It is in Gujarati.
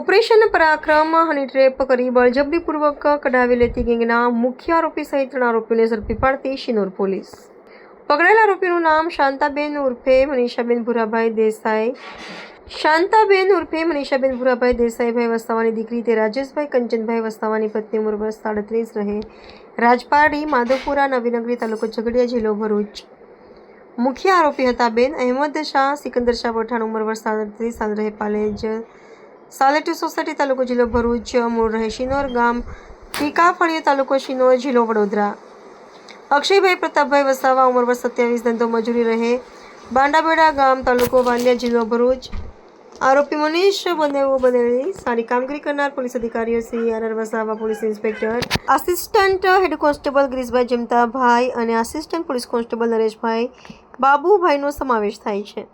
ઓપરેશન પરાક્રમ હની ટ્રેપ કરી બળજબરીપૂર્વક કઢાવી લેતી ગેંગના મુખ્ય આરોપી સહિત 3 આરોપીઓને ઝડપી પાડતી શિનોર પોલીસ. પકડાયેલા આરોપીનું નામ શાંતાબેન ઉર્ફે મનીષાબેન ભુરાભાઈ દેસાઈ. શાંતાબેન ઉર્ફે મનીષાબેન ભુરાભાઈ દેસાઈભાઈ વસ્તાવાની દીકરી તે રાજેશભાઈ કંચનભાઈ વસ્તાવાની પત્ની ઉંમર વર્ષ 37 રહે રાજપારડી માધવપુરા નવીનગરી તાલુકો ઝઘડિયા જિલ્લો ભરૂચ. મુખ્ય આરોપી હતા બેન અહેમદ શાહ સિકંદર શાહ પઠાણ ઉંમર વર્ષ 37 સાલ રહે પાલેજ સાલેટી સોસાયટી તાલુકો જિલ્લો ભરૂચ મૂળ રહે શિનોર ગામ ટીકાફળિયા તાલુકો શિનોર જિલ્લો વડોદરા. અક્ષયભાઈ પ્રતાપભાઈ વસાવા ઉંમર વર્ષ 27 ધંધો મજૂરી રહે બાંડાબેડા ગામ તાલુકો વાલિયા જિલ્લો ભરૂચ. આરોપી મનીષ બનેલી સારી કામગીરી કરનાર પોલીસ અધિકારીઓ Shri R Vasava, police inspector, assistant head constable Girishbhai Jamtabhai અને આસિસ્ટન્ટ પોલીસ કોન્સ્ટેબલ નરેશભાઈ બાબુભાઈનો સમાવેશ થાય છે.